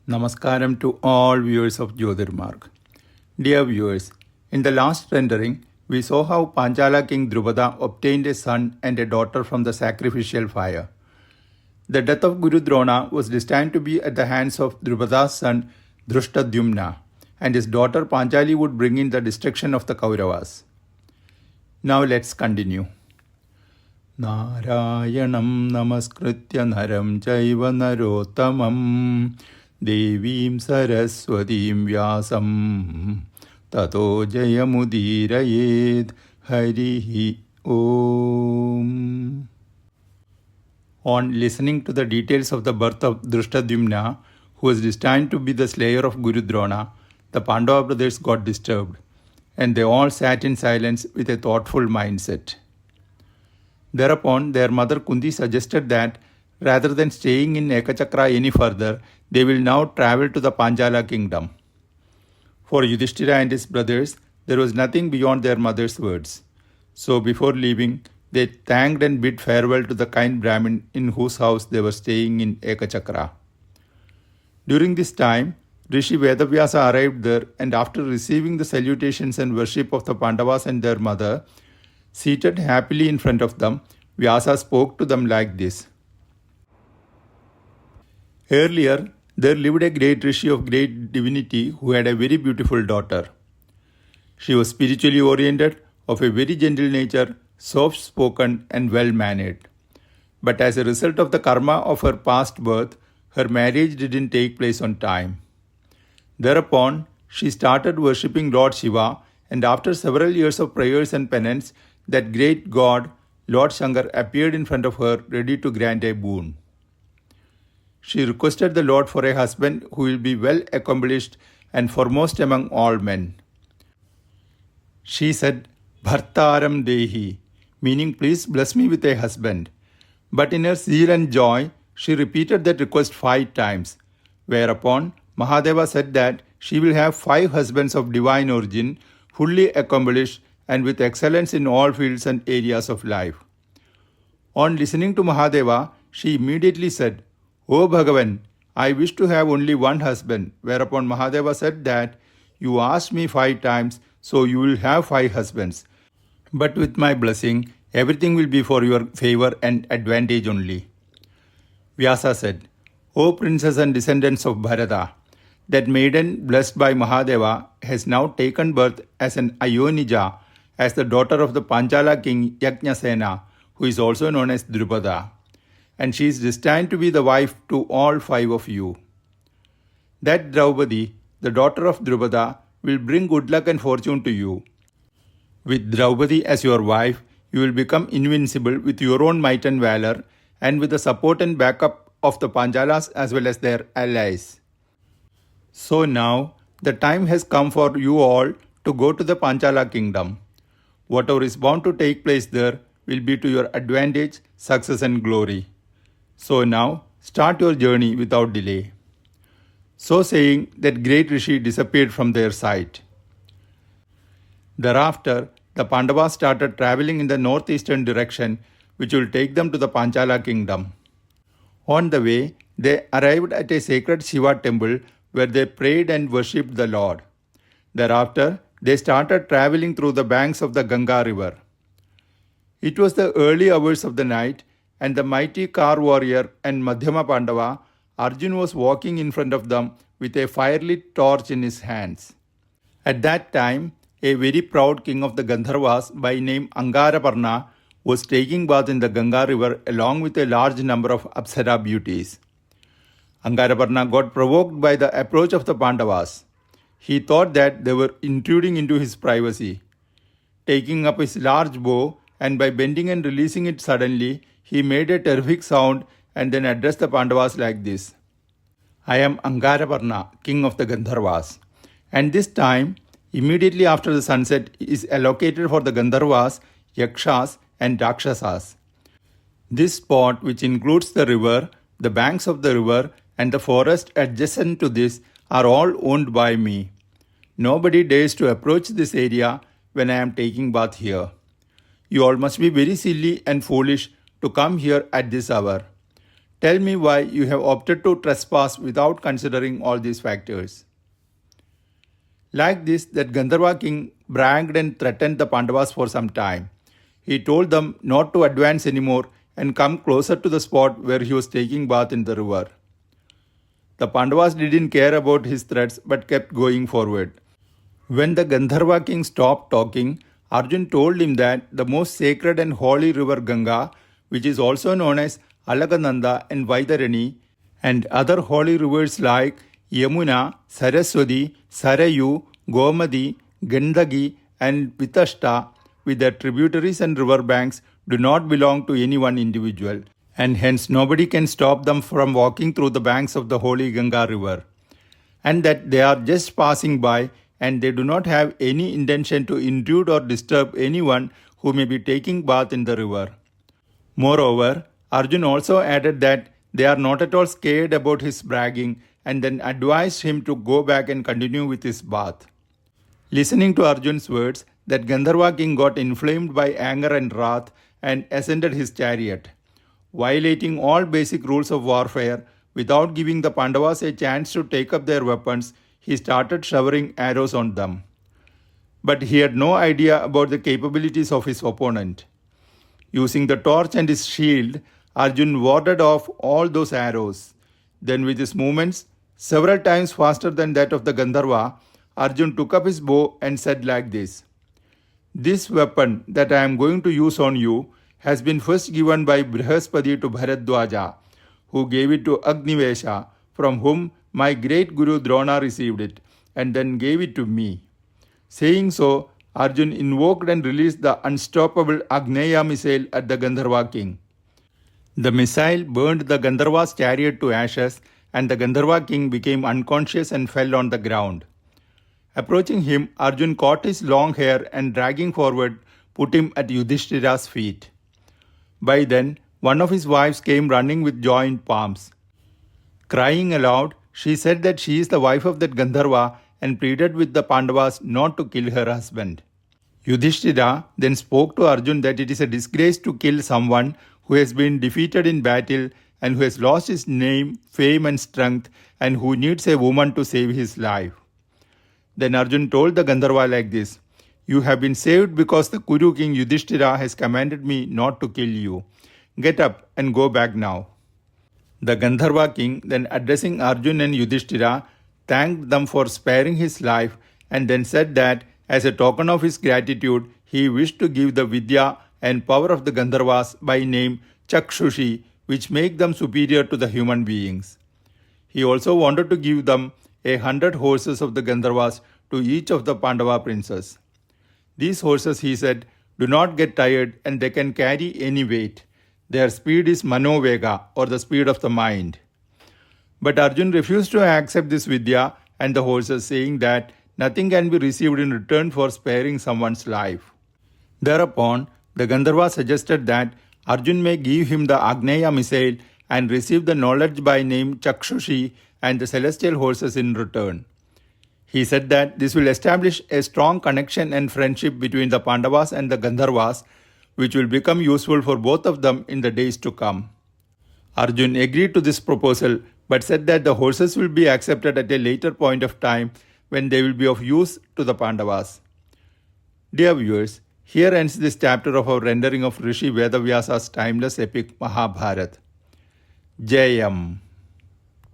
Namaskaram to all viewers of Jyotirmarg. Dear viewers, in the last rendering, we saw how Paanchaala King Drupada obtained a son and a daughter from the sacrificial fire. The death of Guru Drona was destined to be at the hands of Drupada's son Drishtadyumna, and his daughter Panchali would bring in the destruction of the Kauravas. Now let's continue. Narayanam namaskritya naram chaiva narottamam Devim Saraswatim Vyasam Tato Jayamudirayed Harihi Om. On listening to the details of the birth of Drishtadyumna, who was destined to be the slayer of Guru Drona, the Pandava brothers got disturbed, and they all sat in silence with a thoughtful mindset. Thereupon, their mother Kunti suggested that rather than staying in Ekachakra any further, they will now travel to the Paanchaala Kingdom. For Yudhishthira and his brothers, there was nothing beyond their mother's words. So before leaving, they thanked and bid farewell to the kind Brahmin in whose house they were staying in Ekachakra. During this time, Rishi Veda Vyasa arrived there, and after receiving the salutations and worship of the Pandavas and their mother, seated happily in front of them, Vyasa spoke to them like this. Earlier, there lived a great rishi of great divinity who had a very beautiful daughter. She was spiritually oriented, of a very gentle nature, soft-spoken and well-mannered. But as a result of the karma of her past birth, her marriage didn't take place on time. Thereupon, she started worshipping Lord Shiva, and after several years of prayers and penance, that great god, Lord Shankar, appeared in front of her, ready to grant a boon. She requested the Lord for a husband who will be well accomplished and foremost among all men. She said, Bhartaram Dehi, meaning please bless me with a husband. But in her zeal and joy, she repeated that request 5 times, whereupon Mahadeva said that she will have 5 husbands of divine origin, fully accomplished and with excellence in all fields and areas of life. On listening to Mahadeva, she immediately said, O Bhagavan, I wish to have only one husband, whereupon Mahadeva said that, you asked me 5 times, so you will have 5 husbands. But with my blessing, everything will be for your favor and advantage only. Vyasa said, O princess and descendants of Bharata, that maiden blessed by Mahadeva has now taken birth as an Ayonija, as the daughter of the Paanchaala king Yajnasena, who is also known as Drupada. And she is destined to be the wife to all 5 of you. That Draupadi, the daughter of Drupada, will bring good luck and fortune to you. With Draupadi as your wife, you will become invincible with your own might and valor, and with the support and backup of the Panchalas as well as their allies. So now, the time has come for you all to go to the Paanchaala Kingdom. Whatever is bound to take place there will be to your advantage, success and glory. So now, start your journey without delay. So saying, that great rishi disappeared from their sight. Thereafter, the Pandavas started travelling in the northeastern direction, which will take them to the Paanchaala Kingdom. On the way, they arrived at a sacred Shiva temple where they prayed and worshipped the Lord. Thereafter, they started travelling through the banks of the Ganga river. It was the early hours of the night, and the mighty car warrior and Madhyama Pandava, Arjun, was walking in front of them with a fire-lit torch in his hands. At that time, a very proud king of the Gandharvas by name Angaraparna was taking bath in the Ganga river along with a large number of Apsara beauties. Angaraparna got provoked by the approach of the Pandavas. He thought that they were intruding into his privacy. Taking up his large bow, and by bending and releasing it suddenly, he made a terrific sound and then addressed the Pandavas like this. I am Angaraparna, king of the Gandharvas. And this time, immediately after the sunset, is allocated for the Gandharvas, Yakshas and Rakshasas. This spot, which includes the river, the banks of the river and the forest adjacent to this, are all owned by me. Nobody dares to approach this area when I am taking bath here. You all must be very silly and foolish to come here at this hour. Tell me why you have opted to trespass without considering all these factors. Like this, that Gandharva king bragged and threatened the Pandavas for some time. He told them not to advance anymore and come closer to the spot where he was taking bath in the river. The Pandavas didn't care about his threats but kept going forward. When the Gandharva king stopped talking, Arjun told him that the most sacred and holy river Ganga, which is also known as Alakananda and Vaitarani, and other holy rivers like Yamuna, Saraswati, Sarayu, Gomadi, Gandagi, and Vitashta, with their tributaries and river banks, do not belong to any one individual, and hence nobody can stop them from walking through the banks of the holy Ganga river, and that they are just passing by and they do not have any intention to intrude or disturb anyone who may be taking bath in the river. Moreover, Arjun also added that they are not at all scared about his bragging and then advised him to go back and continue with his bath. Listening to Arjun's words, that Gandharva king got inflamed by anger and wrath and ascended his chariot. Violating all basic rules of warfare, without giving the Pandavas a chance to take up their weapons, he started showering arrows on them. But he had no idea about the capabilities of his opponent. Using the torch and his shield, Arjun warded off all those arrows. Then with his movements, several times faster than that of the Gandharva, Arjun took up his bow and said like this: "This weapon that I am going to use on you has been first given by Brihaspati to Bharadwaja, who gave it to Aagneya, from whom my great Guru Drona received it, and then gave it to me." Saying so, Arjun invoked and released the unstoppable Aagneya Missile at the Gandharva king. The missile burned the Gandharva's chariot to ashes, and the Gandharva king became unconscious and fell on the ground. Approaching him, Arjun caught his long hair and dragging forward, put him at Yudhishthira's feet. By then, one of his wives came running with joined palms. Crying aloud, she said that she is the wife of that Gandharva and pleaded with the Pandavas not to kill her husband. Yudhishthira then spoke to Arjun that it is a disgrace to kill someone who has been defeated in battle and who has lost his name, fame and strength, and who needs a woman to save his life. Then Arjun told the Gandharva like this: "You have been saved because the Kuru king Yudhishthira has commanded me not to kill you. Get up and go back now." The Gandharva king, then addressing Arjun and Yudhishthira, thanked them for sparing his life and then said that as a token of his gratitude, he wished to give the Vidya and power of the Gandharvas by name Chakshushi, which make them superior to the human beings. He also wanted to give them 100 horses of the Gandharvas to each of the Pandava princes. These horses, he said, do not get tired and they can carry any weight. Their speed is Manovega, or the speed of the mind. But Arjun refused to accept this Vidya and the horses, saying that nothing can be received in return for sparing someone's life. Thereupon, the Gandharva suggested that Arjun may give him the Aagneya Missile and receive the knowledge by name Chakshushi and the celestial horses in return. He said that this will establish a strong connection and friendship between the Pandavas and the Gandharvas, which will become useful for both of them in the days to come. Arjun agreed to this proposal but said that the horses will be accepted at a later point of time when they will be of use to the Pandavas. Dear viewers, here ends this chapter of our rendering of Rishi Veda Vyasa's timeless epic Mahabharata. Jayam.